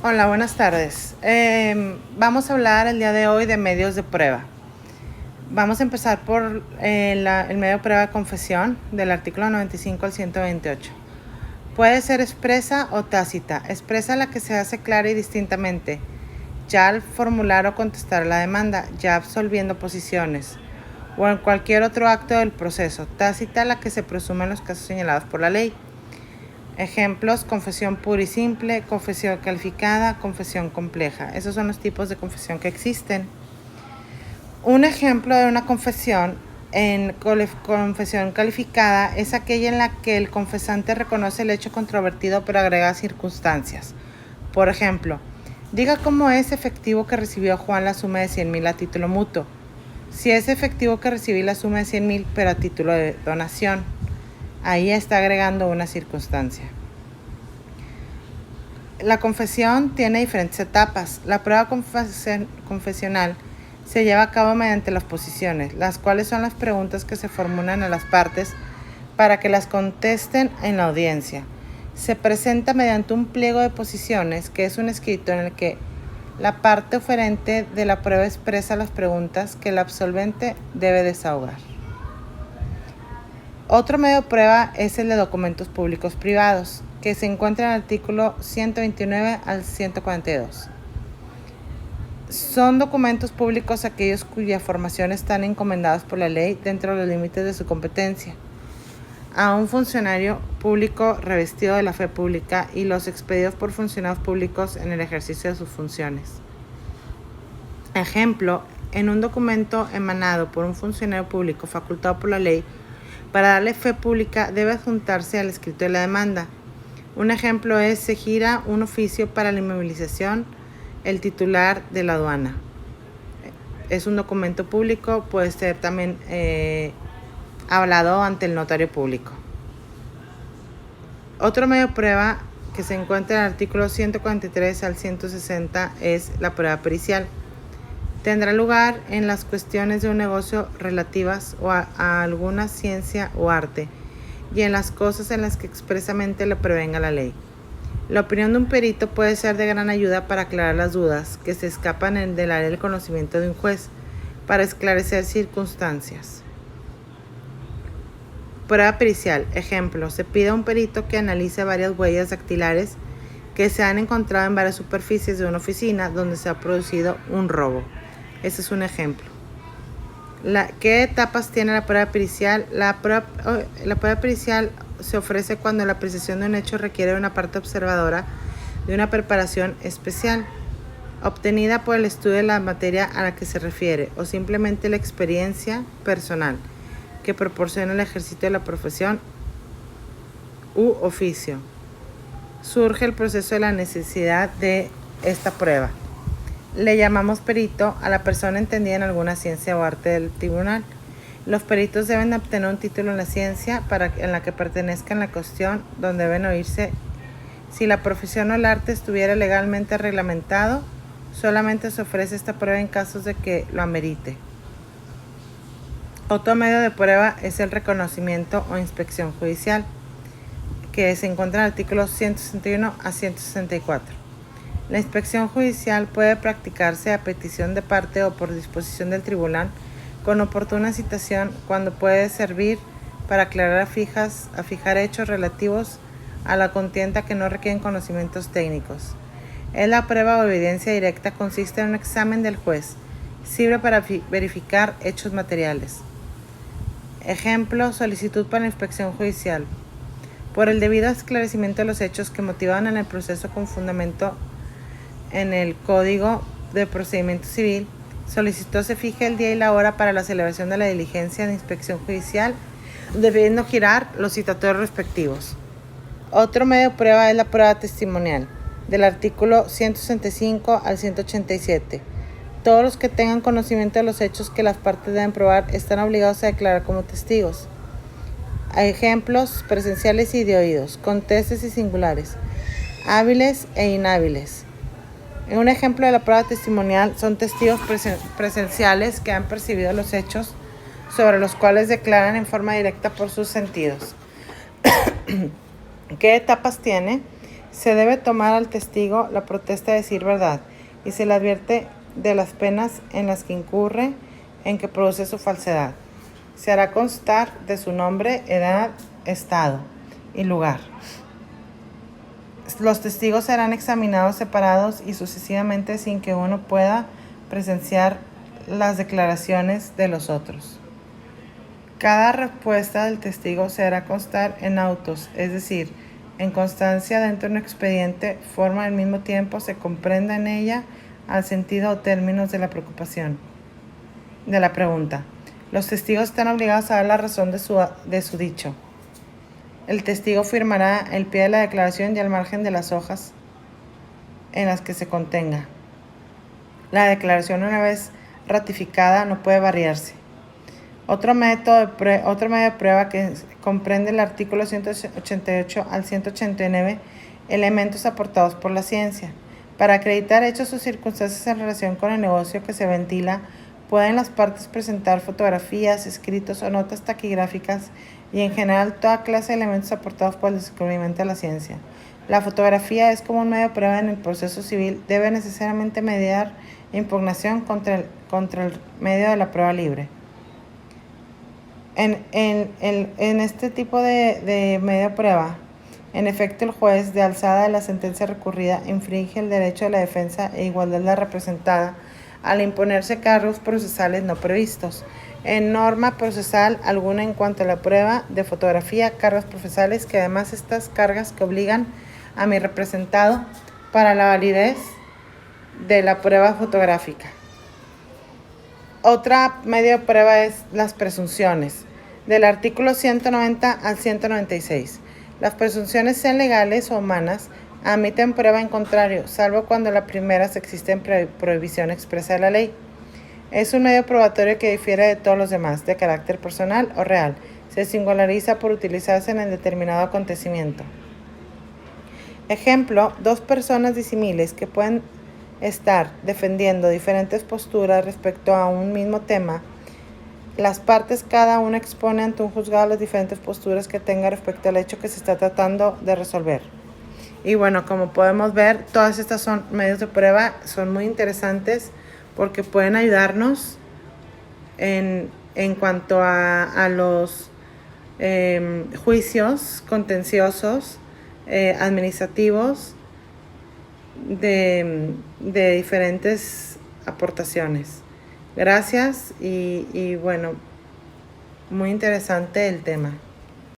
Hola, buenas tardes. Vamos a hablar el día de hoy de medios de prueba. Vamos a empezar por el medio de prueba de confesión del artículo 95 al 128. Puede ser expresa o tácita. Expresa la que se hace clara y distintamente, ya al formular o contestar la demanda, ya absolviendo posiciones, o en cualquier otro acto del proceso. Tácita la que se presume en los casos señalados por la ley. Ejemplos: confesión pura y simple, confesión calificada, confesión compleja. Esos son los tipos de confesión que existen. Un ejemplo de una confesión en confesión calificada es aquella en la que el confesante reconoce el hecho controvertido pero agrega circunstancias. Por ejemplo, diga cómo es efectivo que recibió Juan la suma de 100,000 a título mutuo. Si es efectivo que recibí la suma de 100,000 pero a título de donación. Ahí está agregando una circunstancia. La confesión tiene diferentes etapas. La prueba confesional se lleva a cabo mediante las posiciones, las cuales son las preguntas que se formulan a las partes para que las contesten en la audiencia. Se presenta mediante un pliego de posiciones, que es un escrito en el que la parte oferente de la prueba expresa las preguntas que el absolvente debe desahogar. Otro medio de prueba es el de documentos públicos privados, que se encuentra en el artículo 129 al 142. Son documentos públicos aquellos cuya formación están encomendados por la ley dentro de los límites de su competencia a un funcionario público revestido de la fe pública y los expedidos por funcionarios públicos en el ejercicio de sus funciones. Ejemplo: en un documento emanado por un funcionario público facultado por la ley para darle fe pública debe adjuntarse al escrito de la demanda. Un ejemplo es: se gira un oficio para la inmovilización el titular de la aduana. Es un documento público, puede ser también hablado ante el notario público. Otro medio de prueba que se encuentra en el artículo 143 al 160 es la prueba pericial. Tendrá lugar en las cuestiones de un negocio relativas a alguna ciencia o arte y en las cosas en las que expresamente le prevenga la ley. La opinión de un perito puede ser de gran ayuda para aclarar las dudas que se escapan del área del conocimiento de un juez, para esclarecer circunstancias. Prueba pericial. Ejemplo: se pide a un perito que analice varias huellas dactilares que se han encontrado en varias superficies de una oficina donde se ha producido un robo. Ese es un ejemplo. ¿Qué etapas tiene la prueba pericial? La prueba pericial se ofrece cuando la apreciación de un hecho requiere de una parte observadora de una preparación especial, obtenida por el estudio de la materia a la que se refiere, o simplemente la experiencia personal que proporciona el ejercicio de la profesión u oficio. Surge el proceso de la necesidad de esta prueba. Le llamamos perito a la persona entendida en alguna ciencia o arte del tribunal. Los peritos deben obtener un título en la ciencia en la que pertenezcan la cuestión donde deben oírse. Si la profesión o el arte estuviera legalmente reglamentado, solamente se ofrece esta prueba en casos de que lo amerite. Otro medio de prueba es el reconocimiento o inspección judicial, que se encuentra en el artículo 161 a 164. La inspección judicial puede practicarse a petición de parte o por disposición del tribunal con oportuna citación, cuando puede servir para aclarar a fijar hechos relativos a la contienda que no requieren conocimientos técnicos. Es la prueba o evidencia directa, consiste en un examen del juez, sirve para verificar hechos materiales. Ejemplo: solicitud para la inspección judicial. Por el debido esclarecimiento de los hechos que motivaban en el proceso con fundamento en el Código de Procedimiento Civil, solicitó se fije el día y la hora para la celebración de la diligencia de inspección judicial, debiendo girar los citatorios respectivos. Otro medio de prueba es la prueba testimonial, del artículo 165 al 187. Todos los que tengan conocimiento de los hechos que las partes deben probar están obligados a declarar como testigos. Hay ejemplos presenciales y de oídos, contestes y singulares, hábiles e inhábiles. Un ejemplo de la prueba testimonial son testigos presenciales que han percibido los hechos sobre los cuales declaran en forma directa por sus sentidos. ¿Qué etapas tiene? Se debe tomar al testigo la protesta de decir verdad y se le advierte de las penas en las que incurre en que produce su falsedad. Se hará constar de su nombre, edad, estado y lugar. Los testigos serán examinados separados y sucesivamente sin que uno pueda presenciar las declaraciones de los otros. Cada respuesta del testigo se hará constar en autos, es decir, en constancia dentro de un expediente, forma al mismo tiempo se comprenda en ella al sentido o términos de la preocupación de la pregunta. Los testigos están obligados a dar la razón de su dicho. El testigo firmará el pie de la declaración y al margen de las hojas en las que se contenga. La declaración, una vez ratificada, no puede variarse. Otro medio de prueba que comprende el artículo 188 al 189, elementos aportados por la ciencia. Para acreditar hechos o circunstancias en relación con el negocio que se ventila, pueden las partes presentar fotografías, escritos o notas taquigráficas y en general toda clase de elementos aportados por el descubrimiento de la ciencia. La fotografía es como un medio de prueba en el proceso civil, debe necesariamente mediar impugnación contra el medio de la prueba libre. En este tipo de medio de prueba, en efecto, el juez, de alzada de la sentencia recurrida, infringe el derecho de la defensa e igualdad de la representada al imponerse cargos procesales no previstos. En norma procesal alguna en cuanto a la prueba de fotografía, cargos procesales que además estas cargas que obligan a mi representado para la validez de la prueba fotográfica. Otra medio de prueba es las presunciones, del artículo 190 al 196. Las presunciones, sean legales o humanas, admiten prueba en contrario, salvo cuando la primera se existe en prohibición expresa de la ley. Es un medio probatorio que difiere de todos los demás, de carácter personal o real. Se singulariza por utilizarse en el determinado acontecimiento. Ejemplo, dos personas disímiles que pueden estar defendiendo diferentes posturas respecto a un mismo tema. Las partes cada una expone ante un juzgado las diferentes posturas que tenga respecto al hecho que se está tratando de resolver. Y bueno, como podemos ver, todas estas son medios de prueba, son muy interesantes porque pueden ayudarnos en cuanto a los juicios contenciosos, administrativos, de diferentes aportaciones. Gracias y bueno, muy interesante el tema.